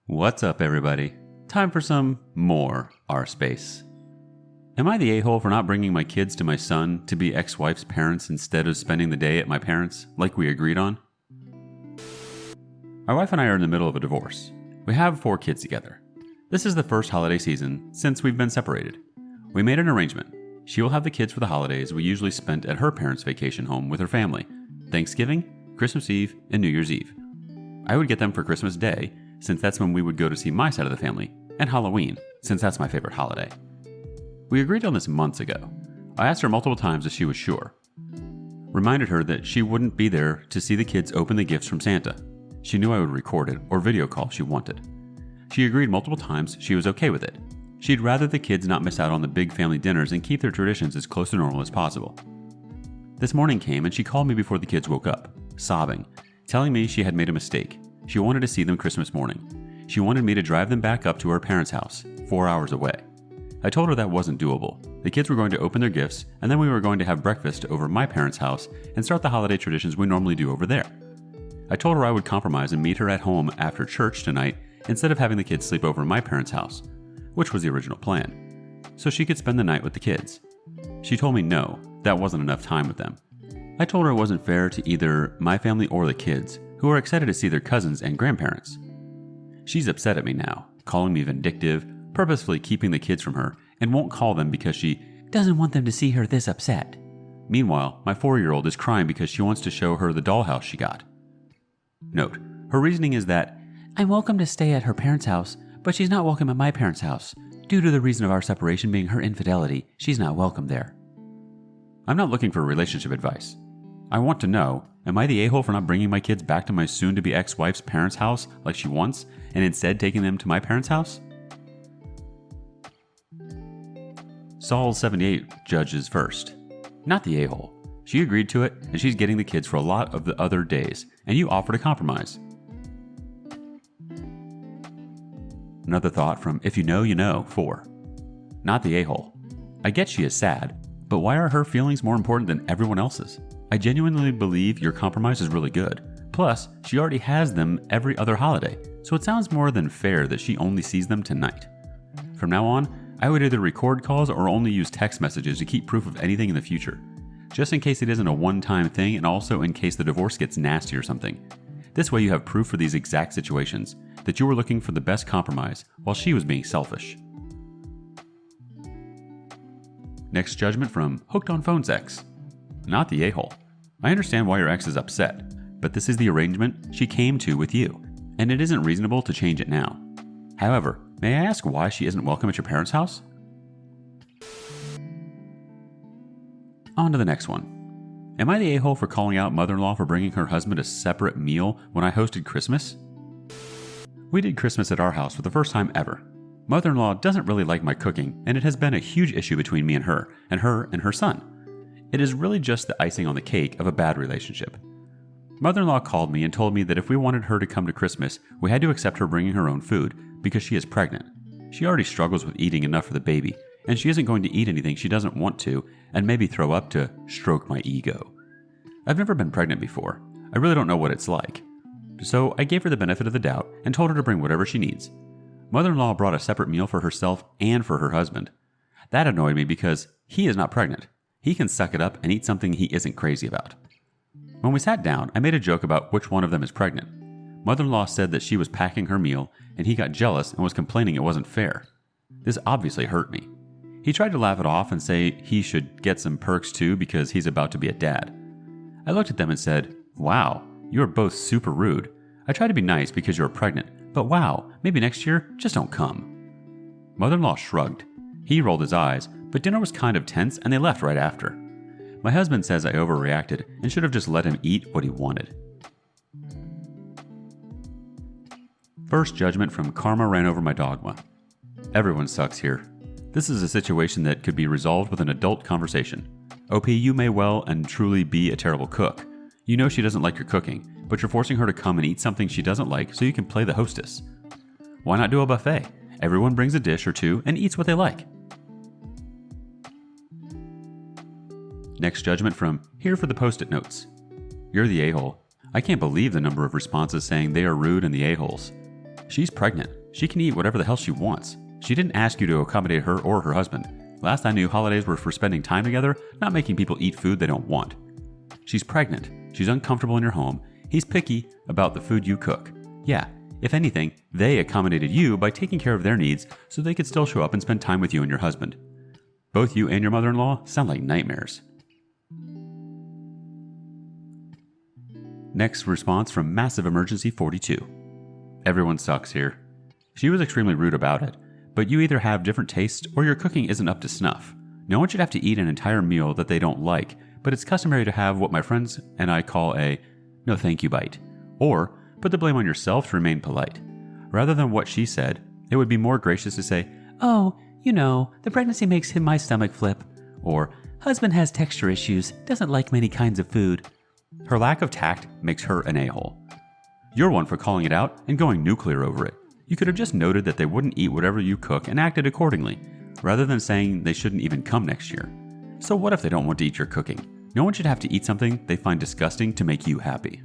What's up, everybody? Time for some more R-Space. Am I the a-hole for not bringing my kids to my son to be ex-wife's parents instead of spending the day at my parents', like we agreed on? My wife and I are in the middle of a divorce. We have 4 kids together. This is the first holiday season since we've been separated. We made an arrangement. She will have the kids for the holidays we usually spent at her parents' vacation home with her family: Thanksgiving, Christmas Eve, and New Year's Eve. I would get them for Christmas Day, since that's when we would go to see my side of the family, and Halloween, since that's my favorite holiday. We agreed on this months ago. I asked her multiple times if she was sure. Reminded her that she wouldn't be there to see the kids open the gifts from Santa. She knew I would record it or video call if she wanted. She agreed multiple times she was okay with it. She'd rather the kids not miss out on the big family dinners and keep their traditions as close to normal as possible. This morning came and she called me before the kids woke up, sobbing, telling me she had made a mistake. She wanted to see them Christmas morning. She wanted me to drive them back up to her parents' house, 4 hours away. I told her that wasn't doable. The kids were going to open their gifts, and then we were going to have breakfast over my parents' house and start the holiday traditions we normally do over there. I told her I would compromise and meet her at home after church tonight instead of having the kids sleep over in my parents' house, which was the original plan, so she could spend the night with the kids. She told me no, that wasn't enough time with them. I told her it wasn't fair to either my family or the kids, who are excited to see their cousins and grandparents. She's upset at me now, calling me vindictive, purposefully keeping the kids from her, and won't call them because she doesn't want them to see her this upset. Meanwhile, my 4-year-old is crying because she wants to show her the dollhouse she got. Note, her reasoning is that I'm welcome to stay at her parents' house, but she's not welcome at my parents' house. Due to the reason of our separation being her infidelity, she's not welcome there. I'm not looking for relationship advice. I want to know, am I the a-hole for not bringing my kids back to my soon-to-be ex-wife's parents' house like she wants, and instead taking them to my parents' house? Saul78 judges first. Not the a-hole. She agreed to it, and she's getting the kids for a lot of the other days, and you offered a compromise. Another thought from If You Know, You Know 4. Not the a-hole. I get she is sad, but why are her feelings more important than everyone else's? I genuinely believe your compromise is really good. Plus, she already has them every other holiday, so it sounds more than fair that she only sees them tonight. From now on, I would either record calls or only use text messages to keep proof of anything in the future, just in case it isn't a one-time thing and also in case the divorce gets nasty or something. This way you have proof for these exact situations, that you were looking for the best compromise while she was being selfish. Next judgment from Hooked on Phones Ex. Not the a-hole. I understand why your ex is upset, but this is the arrangement she came to with you, and it isn't reasonable to change it now. However, may I ask why she isn't welcome at your parents' house? On to the next one. Am I the a-hole for calling out mother-in-law for bringing her husband a separate meal when I hosted Christmas? We did Christmas at our house for the first time ever. Mother-in-law doesn't really like my cooking, and it has been a huge issue between me and her and her son. It is really just the icing on the cake of a bad relationship. Mother-in-law called me and told me that if we wanted her to come to Christmas, we had to accept her bringing her own food because she is pregnant. She already struggles with eating enough for the baby, and she isn't going to eat anything she doesn't want to and maybe throw up to stroke my ego. I've never been pregnant before. I really don't know what it's like. So I gave her the benefit of the doubt and told her to bring whatever she needs. Mother-in-law brought a separate meal for herself and for her husband. That annoyed me because he is not pregnant. He can suck it up and eat something he isn't crazy about. When we sat down, I made a joke about which one of them is pregnant. Mother-in-law said that she was packing her meal, and he got jealous and was complaining it wasn't fair. This obviously hurt me. He tried to laugh it off and say he should get some perks too because he's about to be a dad. I looked at them and said, "Wow, you are both super rude. I try to be nice because you're pregnant, but wow, maybe next year, just don't come." Mother-in-law shrugged. He rolled his eyes, but dinner was kind of tense and they left right after. My husband says I overreacted and should have just let him eat what he wanted. First judgment from Karma Ran Over My Dogma. Everyone sucks here. This is a situation that could be resolved with an adult conversation. OP, you may well and truly be a terrible cook. You know she doesn't like your cooking, but you're forcing her to come and eat something she doesn't like so you can play the hostess. Why not do a buffet? Everyone brings a dish or two and eats what they like. Next judgment from Here for the Post-it Notes. You're the a-hole. I can't believe the number of responses saying they are rude and the a-holes. She's pregnant. She can eat whatever the hell she wants. She didn't ask you to accommodate her or her husband. Last I knew, holidays were for spending time together, not making people eat food they don't want. She's pregnant. She's uncomfortable in your home. He's picky about the food you cook. Yeah, if anything, they accommodated you by taking care of their needs so they could still show up and spend time with you and your husband. Both you and your mother-in-law sound like nightmares. Next response from Massive Emergency 42. Everyone sucks here. She was extremely rude about it, but you either have different tastes or your cooking isn't up to snuff. No one should have to eat an entire meal that they don't like, but it's customary to have what my friends and I call a no thank you bite, or put the blame on yourself to remain polite. Rather than what she said, it would be more gracious to say, "Oh, you know, the pregnancy makes my stomach flip," or "Husband has texture issues, doesn't like many kinds of food." Her lack of tact makes her an a-hole. You're one for calling it out and going nuclear over it. You could have just noted that they wouldn't eat whatever you cook and acted accordingly, rather than saying they shouldn't even come next year. So what if they don't want to eat your cooking? No one should have to eat something they find disgusting to make you happy.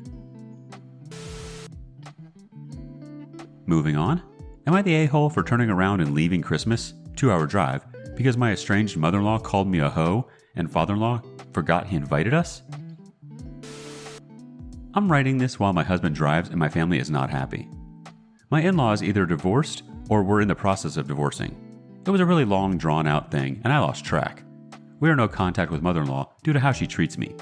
Moving on. Am I the a-hole for turning around and leaving Christmas, 2-hour drive, because my estranged mother-in-law called me a hoe and father-in-law forgot he invited us? I'm writing this while my husband drives and my family is not happy. My in-laws either divorced or were in the process of divorcing. It was a really long, drawn-out thing, and I lost track. We are no contact with mother-in-law due to how she treats me.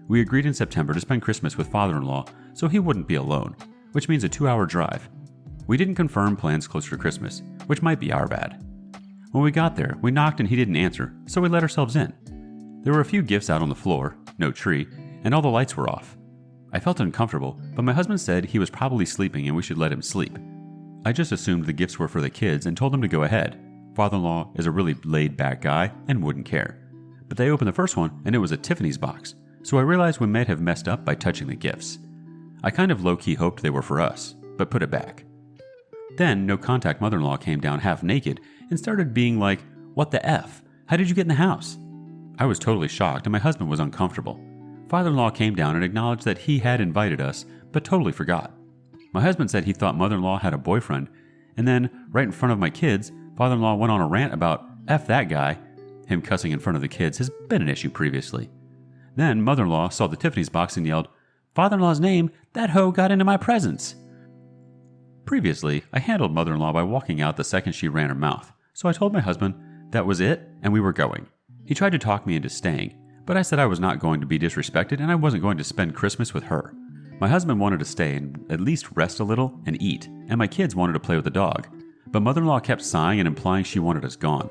We agreed in September to spend Christmas with father-in-law so he wouldn't be alone, which means a 2-hour drive. We didn't confirm plans closer to Christmas, which might be our bad. When we got there, we knocked and he didn't answer, so we let ourselves in. There were a few gifts out on the floor, no tree, and all the lights were off. I felt uncomfortable, but my husband said he was probably sleeping and we should let him sleep. I just assumed the gifts were for the kids and told them to go ahead. Father-in-law is a really laid-back guy and wouldn't care. But they opened the first one and it was a Tiffany's box, so I realized we might have messed up by touching the gifts. I kind of low-key hoped they were for us, but put it back. Then, no-contact mother-in-law came down half naked and started being like, "What the F? How did you get in the house?" I was totally shocked and my husband was uncomfortable. Father-in-law came down and acknowledged that he had invited us, but totally forgot. My husband said he thought mother-in-law had a boyfriend, and then, right in front of my kids, father-in-law went on a rant about "F that guy." Him cussing in front of the kids has been an issue previously. Then mother-in-law saw the Tiffany's box and yelled, "Father-in-law's name, that hoe got into my presents." Previously, I handled mother-in-law by walking out the second she ran her mouth, so I told my husband that was it and we were going. He tried to talk me into staying, but I said I was not going to be disrespected and I wasn't going to spend Christmas with her. My husband wanted to stay and at least rest a little and eat, and my kids wanted to play with the dog. But mother-in-law kept sighing and implying she wanted us gone.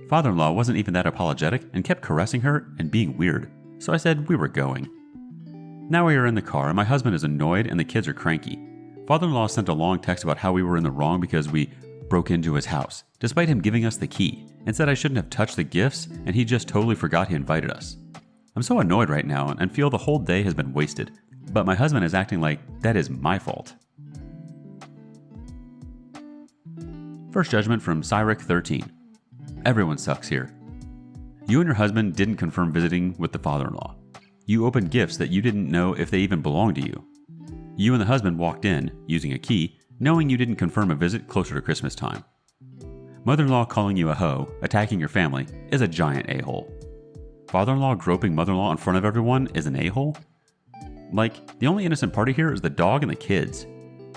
Father-in-law wasn't even that apologetic and kept caressing her and being weird, so I said we were going. Now we are in the car and my husband is annoyed and the kids are cranky. Father-in-law sent a long text about how we were in the wrong because we broke into his house, despite him giving us the key, and said I shouldn't have touched the gifts and he just totally forgot he invited us. I'm so annoyed right now and feel the whole day has been wasted, but my husband is acting like that is my fault. First judgment from Cyric 13. Everyone sucks here. You and your husband didn't confirm visiting with the father-in-law. You opened gifts that you didn't know if they even belonged to you. You and the husband walked in, using a key, knowing you didn't confirm a visit closer to Christmas time. Mother-in-law calling you a hoe, attacking your family, is a giant a-hole. Father-in-law groping mother-in-law in front of everyone is an a-hole? Like, the only innocent party here is the dog and the kids.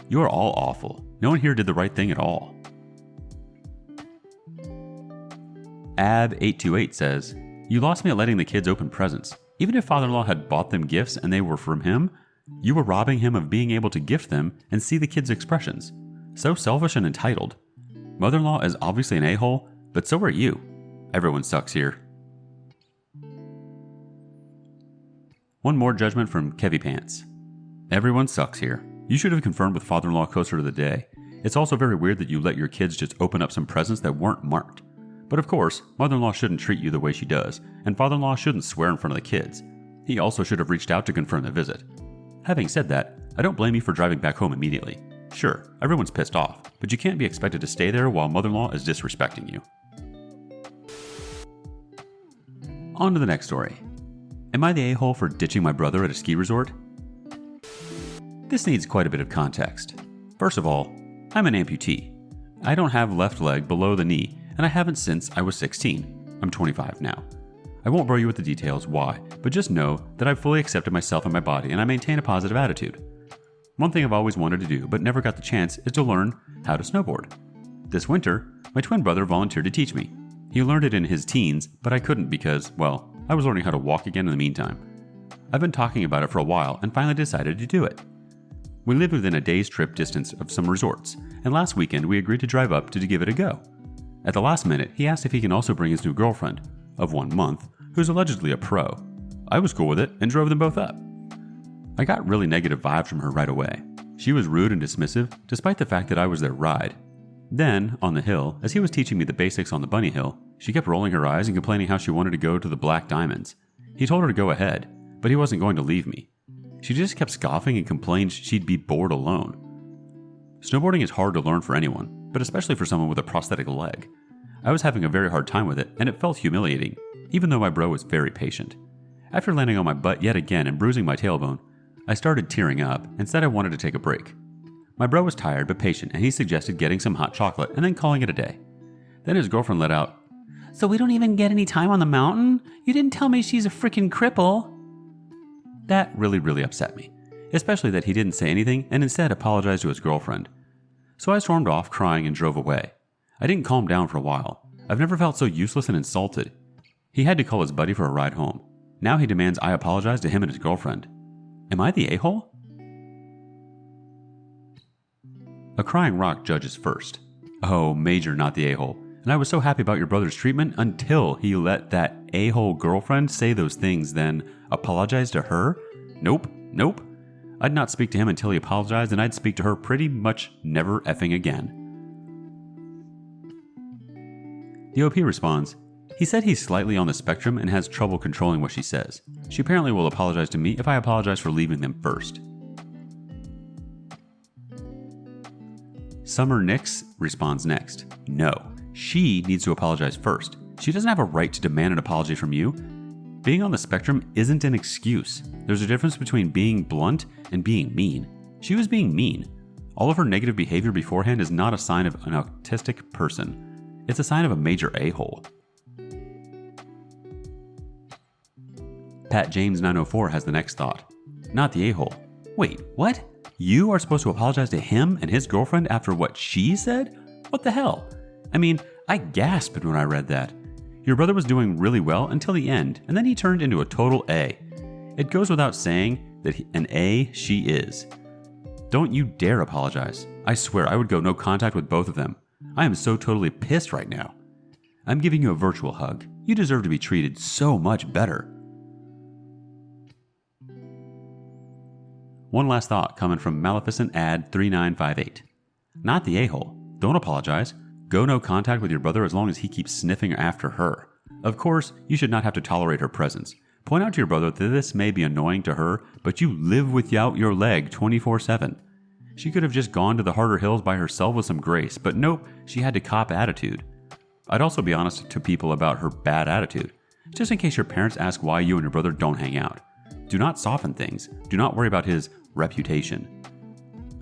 You are all awful. No one here did the right thing at all. Ab828 says, "You lost me at letting the kids open presents. Even if father-in-law had bought them gifts and they were from him, you were robbing him of being able to gift them and see the kids' expressions. So selfish and entitled. Mother-in-law is obviously an a-hole, but so are you. Everyone sucks here." One more judgment from Kevy Pants. Everyone sucks here. You should have confirmed with father-in-law closer to the day. It's also very weird that you let your kids just open up some presents that weren't marked. But of course, mother-in-law shouldn't treat you the way she does, and father-in-law shouldn't swear in front of the kids. He also should have reached out to confirm the visit. Having said that, I don't blame you for driving back home immediately. Sure, everyone's pissed off, but you can't be expected to stay there while mother-in-law is disrespecting you. On to the next story. Am I the a-hole for ditching my brother at a ski resort? This needs quite a bit of context. First of all, I'm an amputee. I don't have left leg below the knee, and I haven't since I was 16. I'm 25 now. I won't bore you with the details why, but just know that I've fully accepted myself and my body, and I maintain a positive attitude. One thing I've always wanted to do, but never got the chance, is to learn how to snowboard. This winter, my twin brother volunteered to teach me. He learned it in his teens, but I couldn't because, well, I was learning how to walk again in the meantime. I've been talking about it for a while and finally decided to do it. We live within a day's trip distance of some resorts, and last weekend we agreed to drive up to give it a go. At the last minute, he asked if he can also bring his new girlfriend, of 1 month, who's allegedly a pro. I was cool with it and drove them both up. I got really negative vibes from her right away. She was rude and dismissive, despite the fact that I was their ride. Then, on the hill, as he was teaching me the basics on the bunny hill, she kept rolling her eyes and complaining how she wanted to go to the Black Diamonds. He told her to go ahead, but he wasn't going to leave me. She just kept scoffing and complained she'd be bored alone. Snowboarding is hard to learn for anyone, but especially for someone with a prosthetic leg. I was having a very hard time with it, and it felt humiliating, even though my bro was very patient. After landing on my butt yet again and bruising my tailbone, I started tearing up and said I wanted to take a break. My bro was tired but patient, and he suggested getting some hot chocolate and then calling it a day. Then his girlfriend let out, "So we don't even get any time on the mountain? You didn't tell me she's a freaking cripple." That really upset me, especially that he didn't say anything and instead apologized to his girlfriend. So I stormed off crying and drove away. I didn't calm down for a while. I've never felt so useless and insulted. He had to call his buddy for a ride home. Now he demands I apologize to him and his girlfriend. Am I the a-hole? A crying rock judges first. Oh, Major, not the a-hole. And I was so happy about your brother's treatment until he let that a-hole girlfriend say those things, then apologize to her? Nope. I'd not speak to him until he apologized, and I'd speak to her pretty much never effing again. The OP responds, "He said he's slightly on the spectrum and has trouble controlling what she says. She apparently will apologize to me if I apologize for leaving them first." Summer Nix responds next. No, she needs to apologize first. She doesn't have a right to demand an apology from you. Being on the spectrum isn't an excuse. There's a difference between being blunt and being mean. She was being mean. All of her negative behavior beforehand is not a sign of an autistic person. It's a sign of a major a-hole. Pat James 904 has the next thought. Not the a-hole. Wait, what? You are supposed to apologize to him and his girlfriend after what she said? What the hell? I mean, I gasped when I read that. Your brother was doing really well until the end, and then he turned into a total A. It goes without saying that an A she is. Don't you dare apologize. I swear I would go no contact with both of them. I am so totally pissed right now. I'm giving you a virtual hug. You deserve to be treated so much better. One last thought coming from Maleficent Ad 3958. Not the a-hole. Don't apologize. Go no contact with your brother as long as he keeps sniffing after her. Of course, you should not have to tolerate her presence. Point out to your brother that this may be annoying to her, but you live without your leg 24/7. She could have just gone to the harder hills by herself with some grace, but nope, she had to cop attitude. I'd also be honest to people about her bad attitude, just in case your parents ask why you and your brother don't hang out. Do not soften things. Do not worry about his reputation.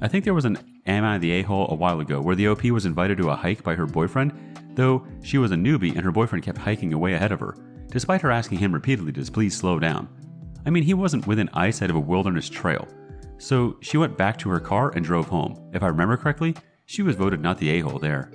I think there was an Am I the A-hole a while ago where the OP was invited to a hike by her boyfriend, though she was a newbie and her boyfriend kept hiking away ahead of her, despite her asking him repeatedly to please slow down. I mean, he wasn't within eyesight of a wilderness trail. So she went back to her car and drove home. If I remember correctly, she was voted not the a-hole there.